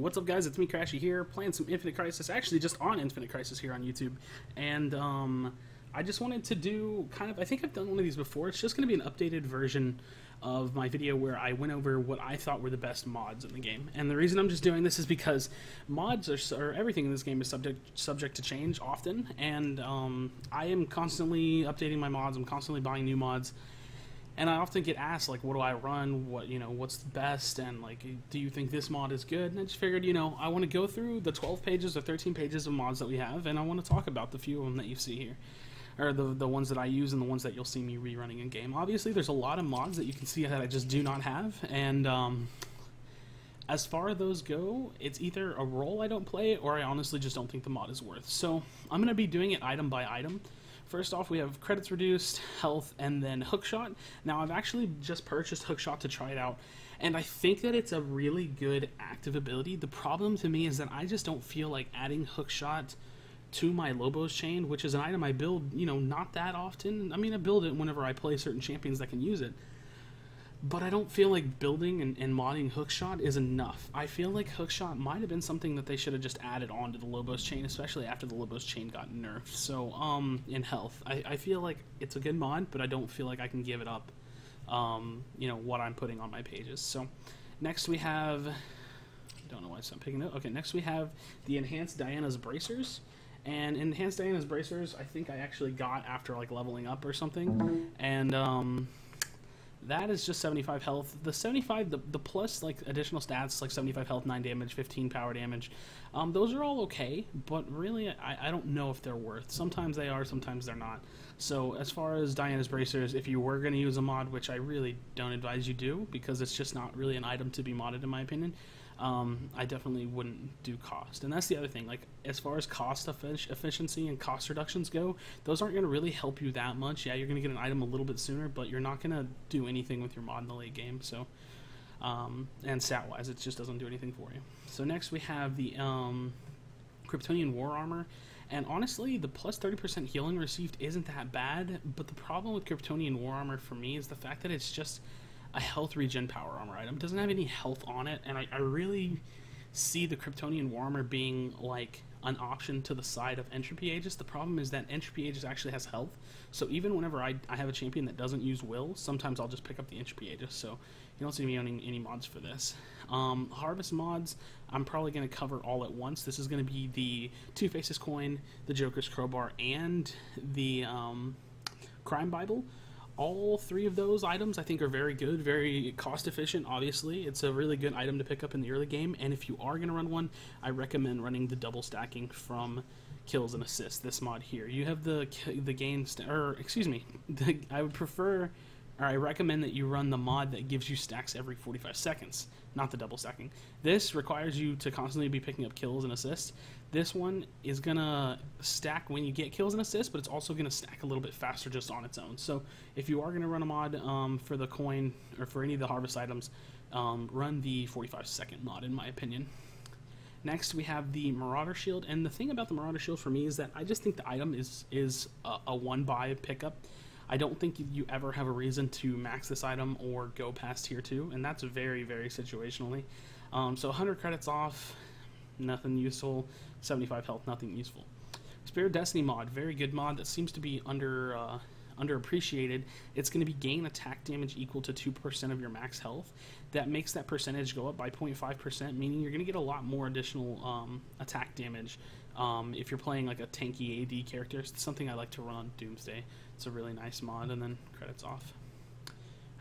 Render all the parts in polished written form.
What's up, guys? It's me, Crashy, here, playing some Infinite Crisis, actually just on Infinite Crisis here on YouTube, and I just wanted to do I think I've done one of these before. It's just going to be an updated version of my video where I went over what I thought were the best mods in the game. And the reason I'm just doing this is because mods or everything in this game is subject to change often, and I am constantly updating my mods. I'm constantly buying new mods. And I often get asked, like, what do I run? What's the best? And, like, do you think this mod is good? And I just figured, I want to go through the 12 pages or 13 pages of mods that we have, and I want to talk about the few of them that you see here. Or the ones that I use and the ones that you'll see me rerunning in game. Obviously, there's a lot of mods that you can see that I just do not have, and as far as those go, it's either a role I don't play, or I honestly just don't think the mod is worth. So, I'm going to be doing it item by item. First off, we have credits reduced, health, and then hookshot. Now, I've actually just purchased hookshot to try it out, and I think that it's a really good active ability. The problem to me is that I just don't feel like adding hookshot to my Lobos chain, which is an item I build, not that often. I mean, I build it whenever I play certain champions that can use it. But I don't feel like building and modding hookshot is enough. I feel like hookshot might have been something that they should have just added on to the Lobos chain, especially after the Lobos chain got nerfed. So, in health, I feel like it's a good mod, but I don't feel like I can give it up, what I'm putting on my pages. So, next we have, I don't know why I'm picking it. Okay, next we have the Enhanced Diana's Bracers. And Enhanced Diana's Bracers, I think I actually got after, like, leveling up or something. And, that is just 75 health. The 75, the plus, like, additional stats, like 75 health, 9 damage, 15 power damage, those are all okay, but really, I don't know if they're worth. Sometimes they are, sometimes they're not. So, as far as Diana's Bracers, if you were going to use a mod, which I really don't advise you do, because it's just not really an item to be modded, in my opinion, I definitely wouldn't do cost. And that's the other thing, like, as far as cost efficiency and cost reductions go, those aren't going to really help you that much. Yeah, you're going to get an item a little bit sooner, but you're not going to do anything with your mod in the late game. So, and stat-wise, it just doesn't do anything for you. So next we have the Kryptonian War Armor. And honestly, the plus 30% healing received isn't that bad, but the problem with Kryptonian War Armor for me is the fact that it's just a health regen power armor item. It doesn't have any health on it, and I really see the Kryptonian War Armor being like an option to the side of Entropy Aegis. The problem is that Entropy Aegis actually has health, so even whenever I have a champion that doesn't use Will, sometimes I'll just pick up the Entropy Aegis, so you don't see me owning any mods for this. Harvest mods, I'm probably going to cover all at once. This is going to be the Two Faces Coin, the Joker's Crowbar, and the Crime Bible. All three of those items I think are very good, very cost efficient. Obviously, it's a really good item to pick up in the early game, and if you are going to run one, I recommend running the double stacking from Kills and Assists, this mod here. You have the I would prefer, or I recommend that you run the mod that gives you stacks every 45 seconds, not the double stacking. This requires you to constantly be picking up kills and assists. This one is going to stack when you get kills and assists, but it's also going to stack a little bit faster just on its own. So if you are going to run a mod for the coin or for any of the harvest items, run the 45-second mod, in my opinion. Next, we have the Marauder Shield, and the thing about the Marauder Shield for me is that I just think the item is a one-buy pickup. I don't think you ever have a reason to max this item or go past tier 2, and that's very, very situationally. So 100 credits off, nothing useful. 75 health, nothing useful. Spirit Destiny mod, very good mod that seems to be underappreciated. It's going to be gain attack damage equal to 2% of your max health. That makes that percentage go up by 0.5%, meaning you're going to get a lot more additional attack damage if you're playing like a tanky AD character. It's something I like to run on Doomsday. It's a really nice mod. And then credits off.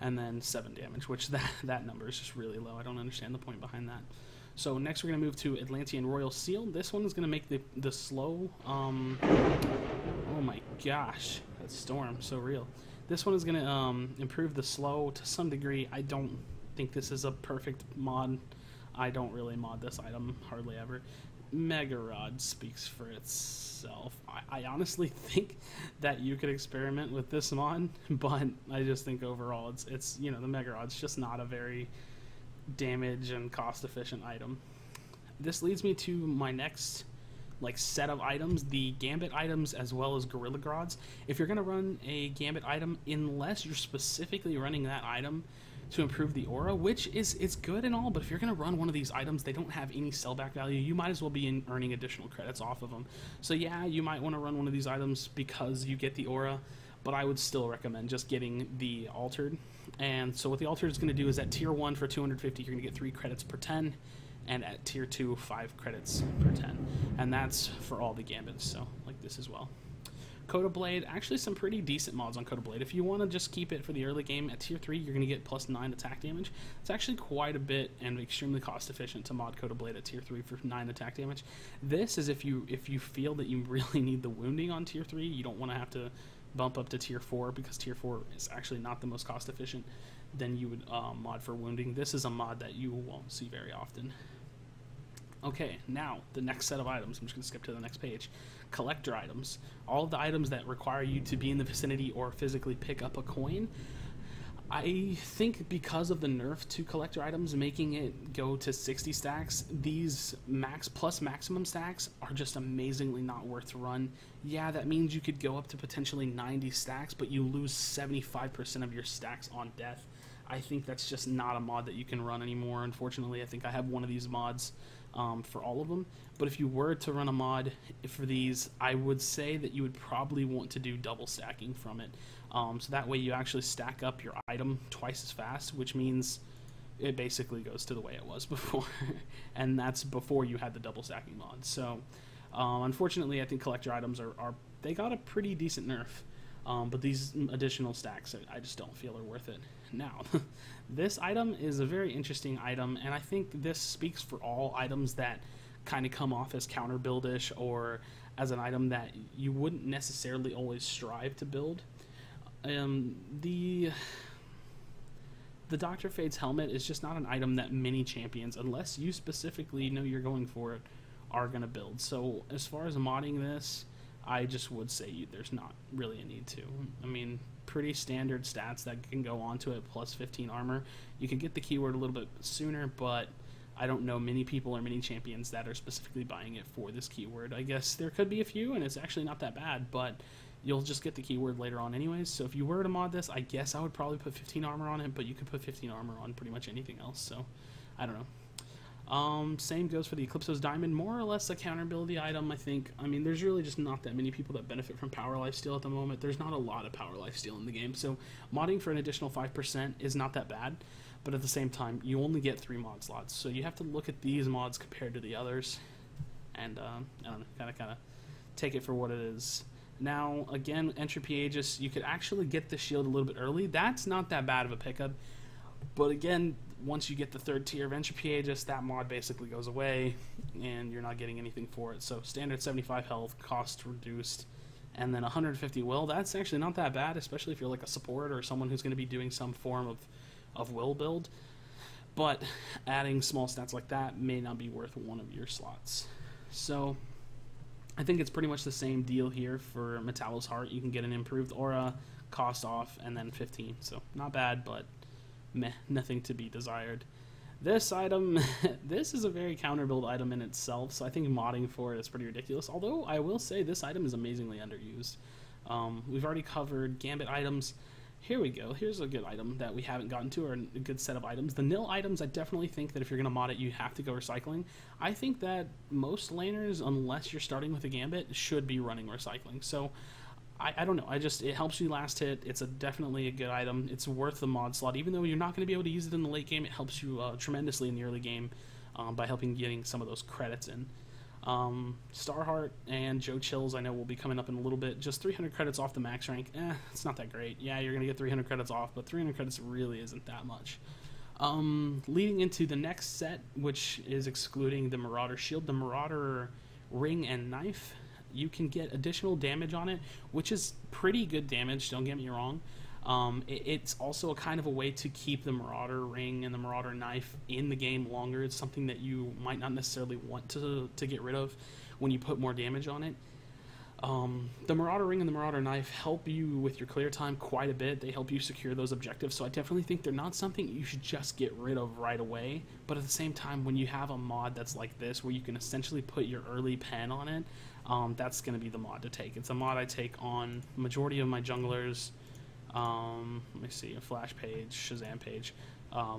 And then 7 damage, which that number is just really low. I don't understand the point behind that. So next we're going to move to Atlantean Royal Seal. This one is going to make the slow, oh my gosh, that storm, so real. This one is going to improve the slow to some degree. I don't think this is a perfect mod. I don't really mod this item, hardly ever. Mega Rod speaks for itself. I honestly think that you could experiment with this mod, but I just think overall it's the Mega Rod's just not a very damage and cost efficient item. This leads me to my next set of items, the Gambit items as well as Gorilla Grods. If you're going to run a Gambit item, unless you're specifically running that item to improve the aura, which it's good and all, but if you're going to run one of these items, they don't have any sellback value. You might as well be earning additional credits off of them. So yeah, you might want to run one of these items because you get the aura, but I would still recommend just getting the altered. And so what the altered is going to do is at tier 1 for 250, you're going to get 3 credits per 10, and at tier 2, 5 credits per 10. And that's for all the gambits, so like this as well. Coda Blade, actually some pretty decent mods on Coda Blade. If you want to just keep it for the early game, at tier 3 you're going to get plus 9 attack damage. It's actually quite a bit and extremely cost efficient to mod Coda Blade at tier 3 for 9 attack damage. This is if you feel that you really need the wounding on tier 3, you don't want to have to bump up to tier 4 because tier 4 is actually not the most cost efficient, then you would mod for wounding. This is a mod that you won't see very often. Okay, now the next set of items. I'm just going to skip to the next page. Collector items. All of the items that require you to be in the vicinity or physically pick up a coin. I think because of the nerf to collector items, making it go to 60 stacks, these max plus maximum stacks are just amazingly not worth to run. Yeah, that means you could go up to potentially 90 stacks, but you lose 75% of your stacks on death. I think that's just not a mod that you can run anymore. Unfortunately, I think I have one of these mods for all of them. But if you were to run a mod for these, I would say that you would probably want to do double stacking from it. So that way you actually stack up your item twice as fast, which means it basically goes to the way it was before. And that's before you had the double stacking mod. So unfortunately, I think collector items they got a pretty decent nerf. But these additional stacks, I just don't feel are worth it. Now, this item is a very interesting item, and I think this speaks for all items that kind of come off as counter buildish or as an item that you wouldn't necessarily always strive to build. The Dr. Fade's helmet is just not an item that many champions, unless you specifically know you're going for it, are going to build. So as far as modding this, I just would say there's not really a need to. I mean, pretty standard stats that can go onto it, plus 15 armor. You can get the keyword a little bit sooner, but I don't know many people or many champions that are specifically buying it for this keyword. I guess there could be a few, and it's actually not that bad, but you'll just get the keyword later on anyways. So if you were to mod this, I guess I would probably put 15 armor on it, but you could put 15 armor on pretty much anything else, so I don't know. Same goes for the Eclipso's Diamond, more or less a counter ability item, I think. I mean, there's really just not that many people that benefit from Power Lifesteal at the moment. There's not a lot of Power Lifesteal in the game, so modding for an additional 5% is not that bad, but at the same time, you only get 3 mod slots, so you have to look at these mods compared to the others, and, I don't know, kind of take it for what it is. Now, again, Entropy Aegis, you could actually get the shield a little bit early. That's not that bad of a pickup, but again, once you get the 3rd tier of Entropy Aegis, that mod basically goes away, and you're not getting anything for it. So standard 75 health, cost reduced, and then 150 will. That's actually not that bad, especially if you're like a support or someone who's going to be doing some form of will build. But adding small stats like that may not be worth one of your slots. So I think it's pretty much the same deal here for Metallo's Heart. You can get an improved aura, cost off, and then 15. So not bad, but meh, nothing to be desired. This item, this is a very counter build item in itself, so I think modding for it is pretty ridiculous. Although I will say this item is amazingly underused. We've already covered Gambit items. Here we go. Here's a good item that we haven't gotten to, or a good set of items. The nil items, I definitely think that if you're going to mod it, you have to go recycling. I think that most laners, unless you're starting with a Gambit, should be running recycling. So I don't know. It helps you last hit. It's definitely a good item. It's worth the mod slot. Even though you're not going to be able to use it in the late game, it helps you tremendously in the early game by helping getting some of those credits in. Starheart and Joe Chills I know will be coming up in a little bit. Just 300 credits off the max rank. It's not that great. Yeah, you're going to get 300 credits off, but 300 credits really isn't that much. Leading into the next set, which is excluding the Marauder Shield, the Marauder Ring and Knife. You can get additional damage on it, which is pretty good damage, don't get me wrong. It's also a kind of a way to keep the Marauder Ring and the Marauder Knife in the game longer. It's something that you might not necessarily want to get rid of when you put more damage on it. The Marauder Ring and the Marauder Knife help you with your clear time quite a bit. They help you secure those objectives, so I definitely think they're not something you should just get rid of right away. But at the same time, when you have a mod that's like this, where you can essentially put your early pen on it, that's going to be the mod to take. It's a mod I take on majority of my junglers. Let me see, a Flash page, Shazam page.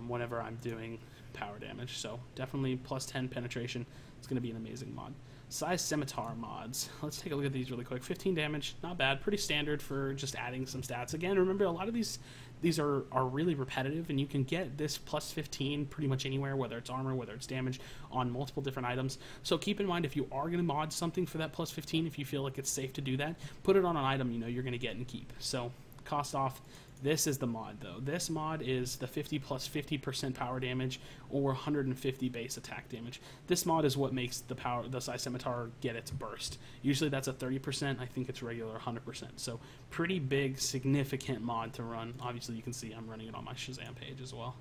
whenever I'm doing power damage. So definitely plus 10 penetration. It's going to be an amazing mod. Size Scimitar mods. Let's take a look at these really quick. 15 damage, not bad. Pretty standard for just adding some stats. Again, remember, a lot of these are really repetitive, and you can get this plus 15 pretty much anywhere, whether it's armor, whether it's damage, on multiple different items. So keep in mind, if you are going to mod something for that plus 15, if you feel like it's safe to do that, put it on an item you know you're going to get and keep. So cost off. This is the mod, though. This mod is the 50 plus 50% power damage or 150 base attack damage. This mod is what makes the Size Scimitar get its burst. Usually that's a 30%. I think it's regular 100%. So pretty big, significant mod to run. Obviously, you can see I'm running it on my Shazam page as well.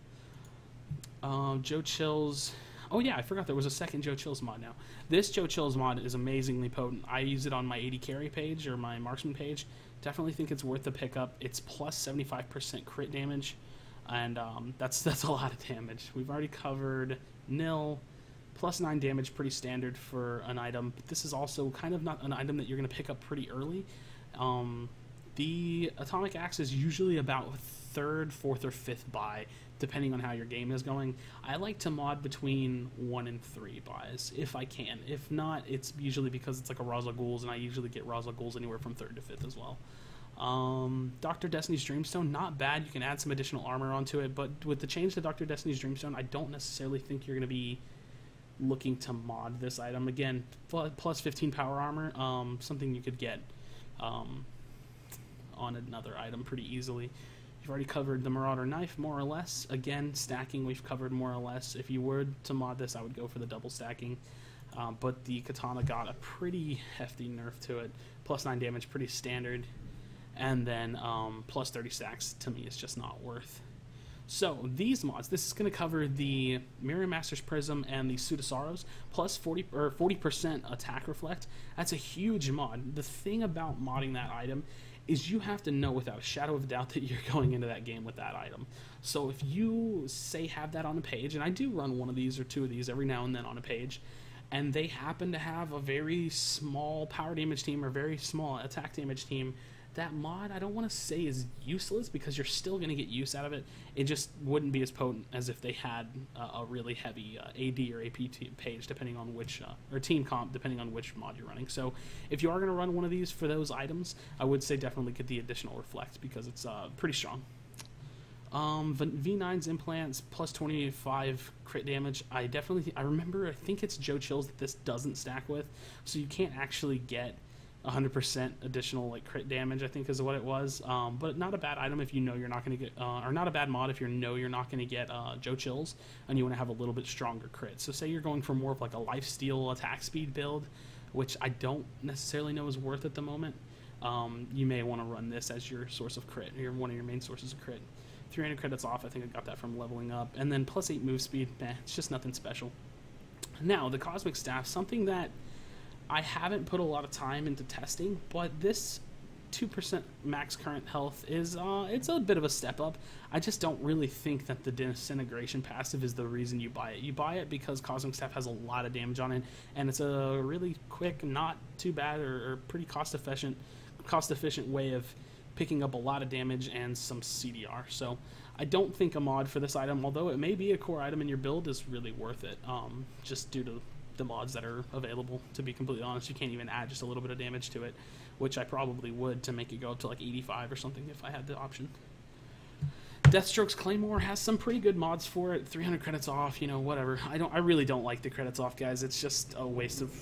Joe Chills. Oh yeah, I forgot there was a second Joe Chills mod now. This Joe Chills mod is amazingly potent. I use it on my 80 carry page or my marksman page. Definitely think it's worth the pickup. It's plus 75% crit damage, and that's a lot of damage. We've already covered nil, plus 9 damage, pretty standard for an item. But this is also kind of not an item that you're going to pick up pretty early. The Atomic Axe is usually about 3rd, 4th, or 5th buy, depending on how your game is going. I like to mod between 1 and 3 buys, if I can. If not, it's usually because it's like a Ra's al Ghul's, and I usually get Ra's al Ghul's anywhere from 3rd to 5th as well. Dr. Destiny's Dreamstone, not bad. You can add some additional armor onto it, but with the change to Dr. Destiny's Dreamstone, I don't necessarily think you're going to be looking to mod this item. Again, plus 15 power armor, something you could get on another item pretty easily. You've already covered the Marauder Knife, more or less. Again, stacking we've covered more or less. If you were to mod this, I would go for the double stacking. But the Katana got a pretty hefty nerf to it. Plus 9 damage, pretty standard. And then plus 30 stacks, to me, is just not worth. So, these mods, this is going to cover the Miriam Master's Prism and the Suit of Sorrows, plus 40% attack reflect. That's a huge mod. The thing about modding that item is you have to know without a shadow of a doubt that you're going into that game with that item. So if you, say, have that on a page, and I do run one of these or two of these every now and then on a page, and they happen to have a very small power damage team or very small attack damage team, that mod, I don't want to say is useless, because you're still going to get use out of it. It just wouldn't be as potent as if they had a really heavy AD or AP page, depending on which, or team comp, depending on which mod you're running. So if you are going to run one of these for those items, I would say definitely get the additional reflect, because it's pretty strong. V9's implants, plus 25 crit damage. I remember, I think it's Joe Chills that this doesn't stack with, so you can't actually get 100% additional like crit damage, I think is what it was. But not a bad item if you know you're not going to get, or not a bad mod if you know you're not going to get Joe Chills and you want to have a little bit stronger crit. So say you're going for more of like a lifesteal attack speed build, which I don't necessarily know is worth at the moment. You may want to run this as your source of crit, or one of your main sources of crit. 300 credits off, I think I got that from leveling up. And then plus 8 move speed, it's just nothing special. Now, the Cosmic Staff, something that I haven't put a lot of time into testing, but this 2% max current health is, it's a bit of a step up. I just don't really think that the Disintegration passive is the reason you buy it. You buy it because Cosmic Staff has a lot of damage on it, and it's a really quick, not too bad, or pretty cost-efficient way of picking up a lot of damage and some CDR. So I don't think a mod for this item, although it may be a core item in your build, is really worth it, just due to the mods that are available. To be completely honest, you can't even add just a little bit of damage to it, which I probably would to make it go up to like 85 or something if I had the option. Deathstroke's Claymore has some pretty good mods for it. 300 credits off, you know, whatever. I really don't like the credits off, guys. It's just a waste of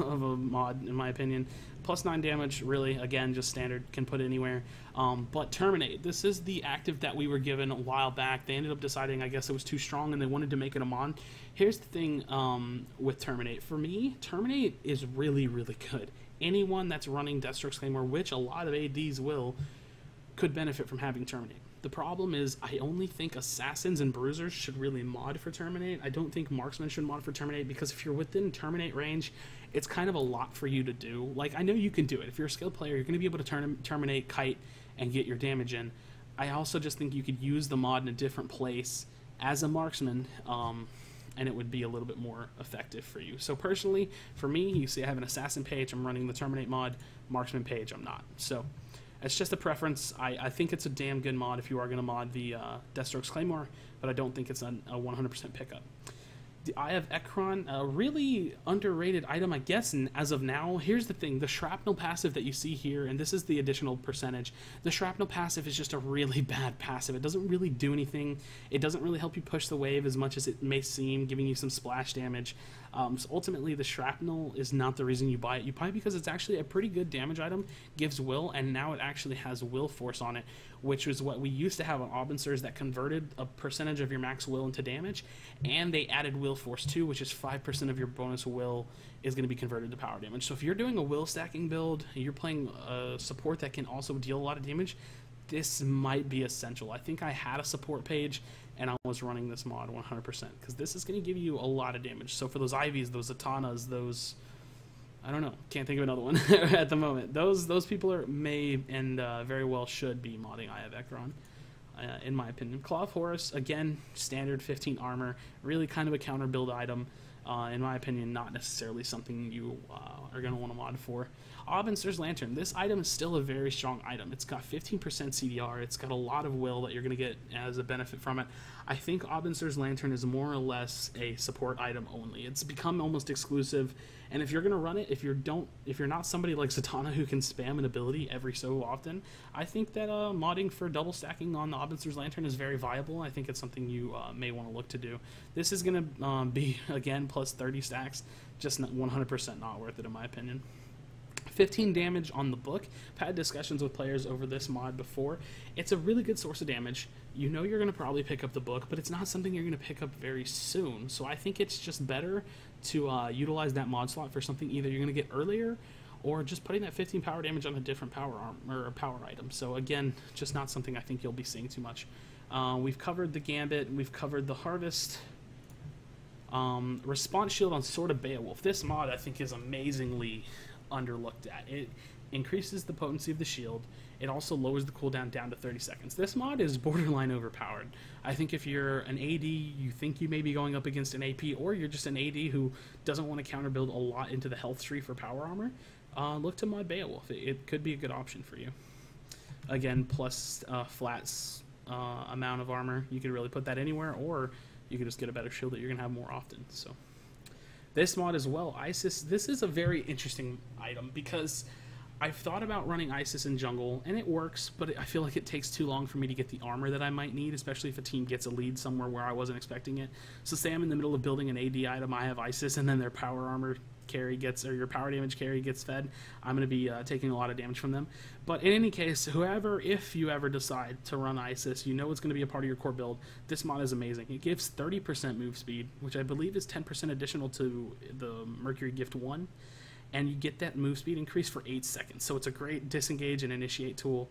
a mod, in my opinion. Plus 9 damage, really, again, just standard, can put it anywhere. But Terminate, this is the active that we were given a while back. They ended up deciding, I guess, it was too strong, and they wanted to make it a mod. Here's the thing with Terminate. For me, Terminate is really, really good. Anyone that's running Deathstroke's Claymore, which a lot of ADs will, could benefit from having Terminate. The problem is, I only think Assassins and Bruisers should really mod for Terminate. I don't think Marksmen should mod for Terminate, because if you're within Terminate range, it's kind of a lot for you to do. Like, I know you can do it. If you're a skilled player, you're going to be able to Terminate, kite, and get your damage in. I also just think you could use the mod in a different place as a Marksman, and it would be a little bit more effective for you. So personally, for me, you see I have an Assassin page, I'm running the Terminate mod. Marksman page, I'm not. So It's just a preference. I think it's a damn good mod if you are going to mod the Deathstroke's Claymore, but I don't think it's a 100% pickup. The Eye of Ekron, a really underrated item, I guess, and as of now, here's the thing. The Shrapnel passive that you see here, and this is the additional percentage, the Shrapnel passive is just a really bad passive. It doesn't really do anything. It doesn't really help you push the wave as much as it may seem, giving you some splash damage. So ultimately, the Shrapnel is not the reason you buy it. You buy it because it's actually a pretty good damage item, gives will, and now it actually has will force on it, which was what we used to have on Obensers that converted a percentage of your max will into damage, and they added will force too, which is 5% of your bonus will is going to be converted to power damage. So if you're doing a will stacking build, you're playing a support that can also deal a lot of damage, this might be essential. I think I had a support page and I was running this mod 100% because this is going to give you a lot of damage. So for those Ivies, those Atanas, those, I don't know, can't think of another one at the moment. Those people may and very well should be modding Eye of Ekron, in my opinion. Claw of Horus, again, standard 15 armor, really kind of a counter build item. In my opinion, not necessarily something you are going to want to mod for. Obensers Lantern. This item is still a very strong item. It's got 15% CDR. It's got a lot of will that you're going to get as a benefit from it. I think Obensers Lantern is more or less a support item only. It's become almost exclusive, and if you're going to run it, if you're not somebody like Zatanna who can spam an ability every so often, I think that modding for double stacking on the Obensers Lantern is very viable. I think it's something you may want to look to do. This is going to be, again, plus 30 stacks, just 100% not worth it in my opinion. 15 damage on the book. I've had discussions with players over this mod before. It's a really good source of damage. You know you're going to probably pick up the book, but it's not something you're going to pick up very soon. So I think it's just better to utilize that mod slot for something either you're going to get earlier or just putting that 15 power damage on a different power arm or a power item. So again, just not something I think you'll be seeing too much. We've covered the Gambit. We've covered the Harvest. Response shield on Sword of Beowulf. This mod I think is amazingly underlooked at. It increases the potency of the shield. It also lowers the cooldown down to 30 seconds. This mod is borderline overpowered. I think if you're an AD, you think you may be going up against an AP, or you're just an AD who doesn't want to counter build a lot into the health tree for power armor, look to mod Beowulf. It could be a good option for you. Again, plus flats amount of armor. You could really put that anywhere, or you could just get a better shield that you're going to have more often. So this mod as well, Isis, this is a very interesting item because I've thought about running Isis in jungle, and it works, but I feel like it takes too long for me to get the armor that I might need, especially if a team gets a lead somewhere where I wasn't expecting it. So say I'm in the middle of building an AD item, I have Isis, and then their power armor carry gets, or your power damage carry gets fed, I'm going to be taking a lot of damage from them. But in any case, if you ever decide to run Isis, you know it's going to be a part of your core build. This mod is amazing. It gives 30% move speed, which I believe is 10% additional to the Mercury Gift 1, and you get that move speed increase for 8 seconds. So it's a great disengage and initiate tool,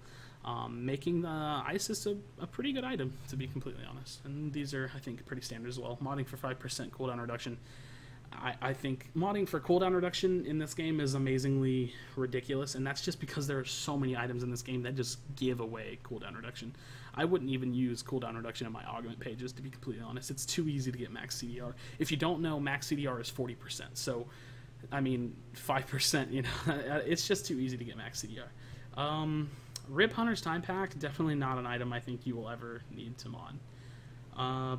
making the Isis a pretty good item, to be completely honest. And these are, I think, pretty standard as well. Modding for 5% cooldown reduction. I think modding for cooldown reduction in this game is amazingly ridiculous, and that's just because there are so many items in this game that just give away cooldown reduction. I wouldn't even use cooldown reduction in my augment pages, to be completely honest. It's too easy to get max CDR. If you don't know, max CDR is 40%, so I mean 5%, you know, it's just too easy to get max CDR. Rip Hunter's Time Pack, definitely not an item I think you will ever need to mod.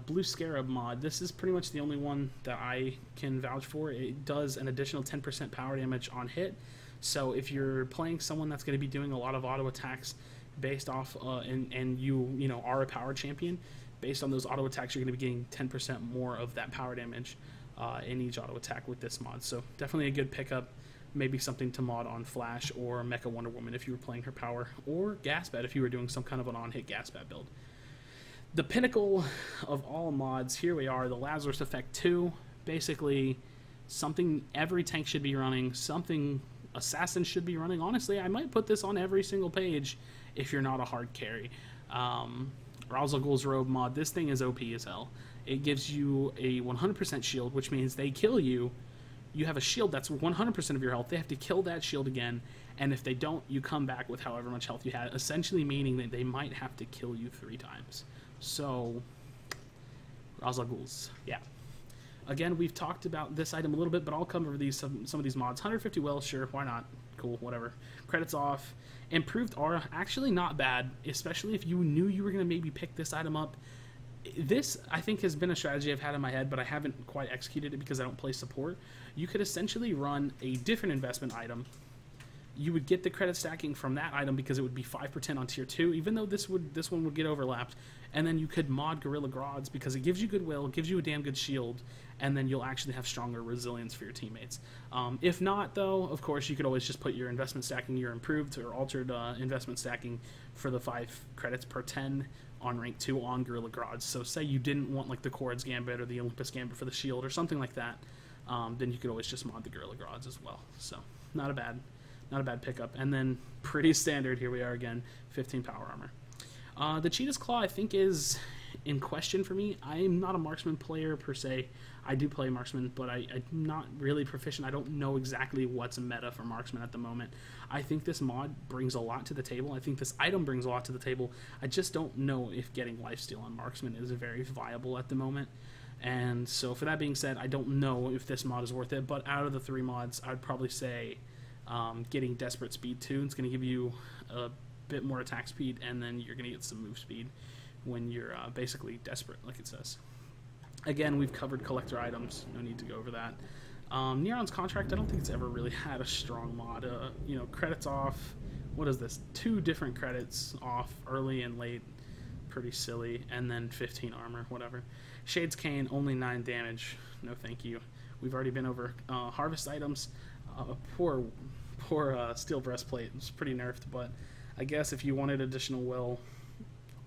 Blue Scarab mod, this is pretty much the only one that I can vouch for. It does an additional 10% power damage on hit, so if you're playing someone that's going to be doing a lot of auto attacks based off, and you know are a power champion, based on those auto attacks you're going to be getting 10% more of that power damage in each auto attack with this mod. So definitely a good pickup, maybe something to mod on Flash or Mecha Wonder Woman if you were playing her power, or Gasbat if you were doing some kind of an on-hit Gasbat build. The pinnacle of all mods, here we are, the Lazarus Effect 2. Basically, something every tank should be running, something assassins should be running. Honestly, I might put this on every single page if you're not a hard carry. Ra's al Ghul's Robe mod, this thing is OP as hell. It gives you a 100% shield, which means they kill you. You have a shield that's 100% of your health. They have to kill that shield again, and if they don't, you come back with however much health you had, essentially meaning that they might have to kill you 3 times. So, Ra's al Ghul's, yeah. Again, we've talked about this item a little bit, but I'll cover some of these mods. 150 will, sure, why not? cool, whatever. Credits off. Improved aura, actually not bad, especially if you knew you were going to maybe pick this item up. This, I think, has been a strategy I've had in my head, but I haven't quite executed it because I don't play support. You could essentially run a different investment item. You would get the credit stacking from that item because it would be 5% on tier 2, even though this one would get overlapped. And then you could mod Gorilla Grods because it gives you goodwill, gives you a damn good shield, and then you'll actually have stronger resilience for your teammates. If not, though, of course, you could always just put your investment stacking, your improved or altered investment stacking for the 5 credits per 10 on rank 2 on Gorilla Grods. So say you didn't want like the Chords Gambit or the Olympus Gambit for the shield or something like that, then you could always just mod the Gorilla Grods as well. So not a bad pickup. And then pretty standard, here we are again, 15 power armor. The Cheetah's Claw, I think, is in question for me. I'm not a marksman player per se. I do play marksman, but I'm not really proficient. I don't know exactly what's meta for marksman at the moment. I think this mod brings a lot to the table. I think this item brings a lot to the table. I just don't know if getting lifesteal on marksman is very viable at the moment. And so for that being said, I don't know if this mod is worth it, but out of the 3 mods, I'd probably say getting Desperate Speed 2. It's going to give you a bit more attack speed, and then you're going to get some move speed when you're basically desperate, like it says. Again, we've covered collector items. No need to go over that. Neron's Contract, I don't think it's ever really had a strong mod. You know, credits off. What is this? 2 different credits off, early and late. Pretty silly. And then 15 armor, whatever. Shade's Cane, only 9 damage. No thank you. We've already been over harvest items. Poor Steel Breastplate. It's pretty nerfed, but I guess if you wanted additional will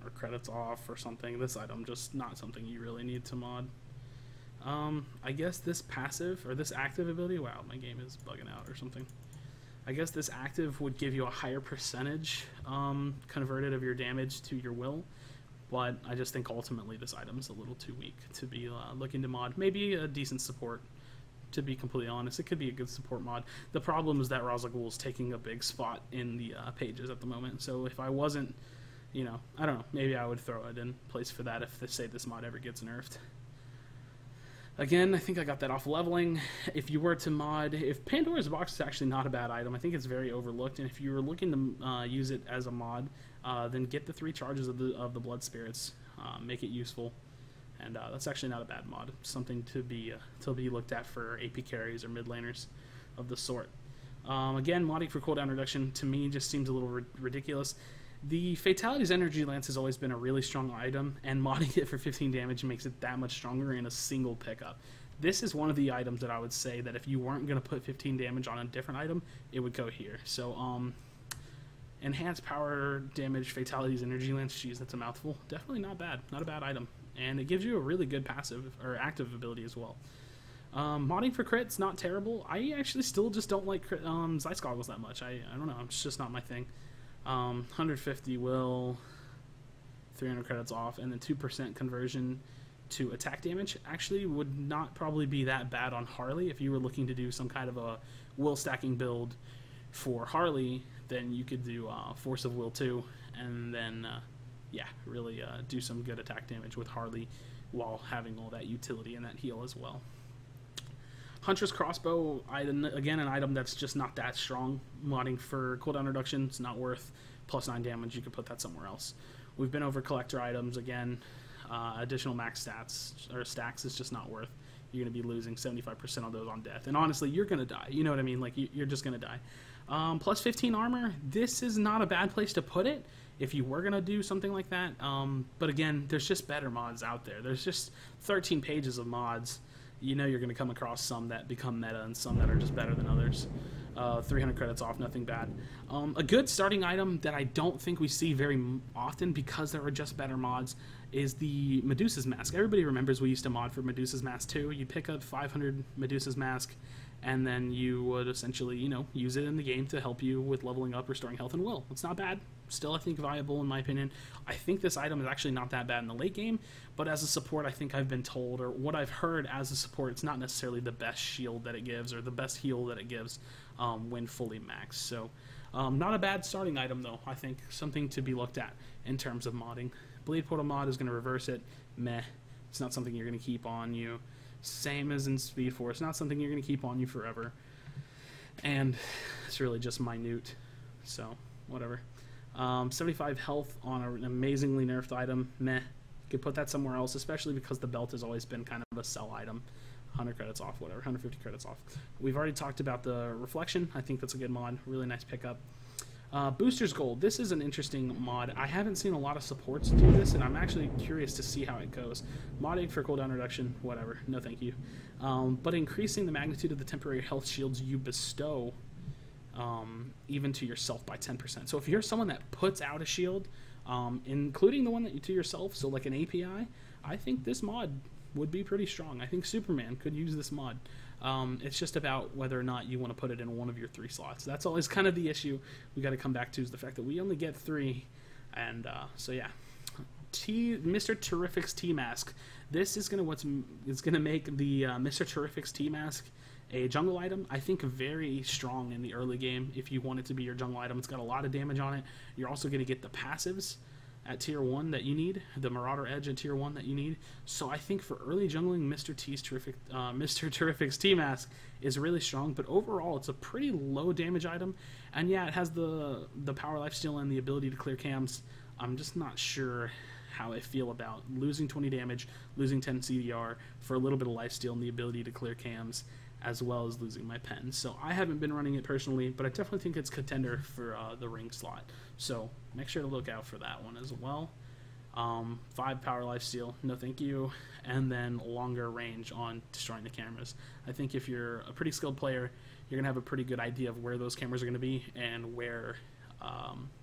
or credits off or something, this item just not something you really need to mod. I guess this passive or this active ability, wow, my game is bugging out or something. I guess this active would give you a higher percentage converted of your damage to your will, but I just think ultimately this item's a little too weak to be looking to mod. Maybe a decent support, to be completely honest. It could be a good support mod. The problem is that Razagul is taking a big spot in the pages at the moment, so if I wasn't, you know, I don't know, maybe I would throw it in place for that if they say this mod ever gets nerfed. Again, I think I got that off leveling. If you were to mod, if Pandora's Box is actually not a bad item, I think it's very overlooked, and if you were looking to use it as a mod, then get the 3 charges of the Blood Spirits, make it useful, and that's actually not a bad mod. Something to be looked at for AP carries or mid laners of the sort. Again, modding for cooldown reduction to me just seems a little ridiculous. The Fatality's Energy Lance has always been a really strong item, and modding it for 15 damage makes it that much stronger in a single pickup. This is one of the items that I would say that if you weren't going to put 15 damage on a different item, it would go here. So, Enhanced Power Damage Fatality's Energy Lance, jeez, that's a mouthful. Definitely not bad. Not a bad item. And it gives you a really good passive, or active ability as well. Modding for crits, not terrible. I actually still just don't like Zeiss Goggles that much. I don't know, it's just not my thing. 150 will, 300 credits off, and then 2% conversion to attack damage actually would not probably be that bad on Harley. If you were looking to do some kind of a will stacking build for Harley, then you could do Force of Will 2, and then yeah, really do some good attack damage with Harley while having all that utility and that heal as well. Huntress Crossbow, again, an item that's just not that strong. Modding for cooldown reduction, it's not worth. +9 damage, you could put that somewhere else. We've been over collector items again. Additional max stats or stacks is just not worth. You're going to be losing 75% of those on death. And honestly, you're going to die. You know what I mean? Like, you're just going to die. +15 armor, this is not a bad place to put it if you were going to do something like that. But again, there's just better mods out there. There's just 13 pages of mods. You know you're going to come across some that become meta and some that are just better than others. 300 credits off, nothing bad. A good starting item that I don't think we see very often because there are just better mods is the Medusa's Mask. Everybody remembers we used to mod for Medusa's Mask too. You'd pick up 500 Medusa's Mask, and then you would essentially, you know, use it in the game to help you with leveling up, restoring health and will. It's not bad. Still, I think, viable in my opinion. I think this item is actually not that bad in the late game, but as a support, I think I've been told, or what I've heard as a support, it's not necessarily the best shield that it gives or the best heal that it gives when fully maxed. So, not a bad starting item, though. I think something to be looked at in terms of modding. Blade Portal mod is going to reverse it. Meh. It's not something you're going to keep on you. Same as in Speed Force, not something you're going to keep on you forever. and it's really just minute, so whatever. 75 health on an amazingly nerfed item, meh. You could put that somewhere else, especially because the belt has always been kind of a sell item. 100 credits off, whatever, 150 credits off. We've already talked about the reflection. I think that's a good mod, really nice pickup. Booster's Gold. This is an interesting mod. I haven't seen a lot of supports do this, and I'm actually curious to see how it goes. Modding for cooldown reduction, whatever, no thank you. But increasing the magnitude of the temporary health shields you bestow, even to yourself by 10%. So if you're someone that puts out a shield, including the one that you to yourself, so like an API, I think this mod would be pretty strong. I think Superman could use this mod. It's just about whether or not you want to put it in one of your 3 slots. That's always kind of the issue we got to come back to, is the fact that we only get 3. And so yeah, Mr. Terrific's T-Mask. This is gonna make the Mr. Terrific's T-Mask a jungle item. I think very strong in the early game if you want it to be your jungle item. It's got a lot of damage on it. You're also going to get the passives at tier 1 that you need, the Marauder Edge at tier 1 that you need. So I think for early jungling, Mr. Terrific's T-Mask is really strong, but overall it's a pretty low damage item. And yeah, it has the power lifesteal and the ability to clear cams. I'm just not sure how I feel about losing 20 damage, losing 10 CDR for a little bit of lifesteal and the ability to clear cams, as well as losing my pen. So I haven't been running it personally, but I definitely think it's contender for the ring slot. So make sure to look out for that one as well. 5 power lifesteal, no thank you, and then longer range on destroying the cameras. I think if you're a pretty skilled player, you're going to have a pretty good idea of where those cameras are going to be and where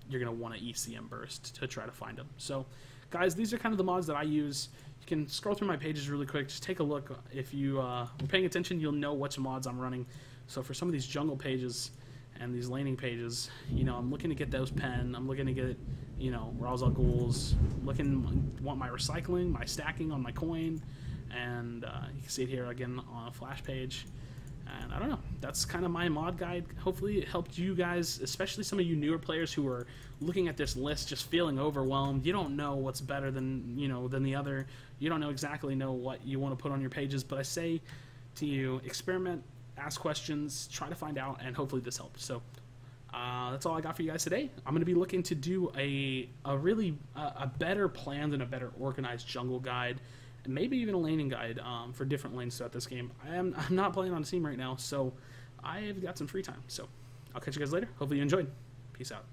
you're going to want to ECM burst to try to find them. So guys, these are kind of the mods that I use. You can scroll through my pages really quick, just take a look. If you were paying attention, you'll know which mods I'm running. So for some of these jungle pages and these laning pages, you know, I'm looking to get those pen, I'm looking to get, you know, Ra's al Ghul's, want my recycling, my stacking on my coin, and you can see it here again on a flash page. And I don't know, that's kind of my mod guide. Hopefully it helped you guys, especially some of you newer players who are looking at this list just feeling overwhelmed. You don't know what's better than, you know, than the other. You don't exactly know what you want to put on your pages, but I say to you, experiment, ask questions, try to find out, and hopefully this helped. So that's all I got for you guys today. I'm going to be looking to do a better planned and a better organized jungle guide, and maybe even a laning guide for different lanes throughout this game. I'm not playing on a team right now, so I've got some free time. So I'll catch you guys later. Hopefully you enjoyed. Peace out.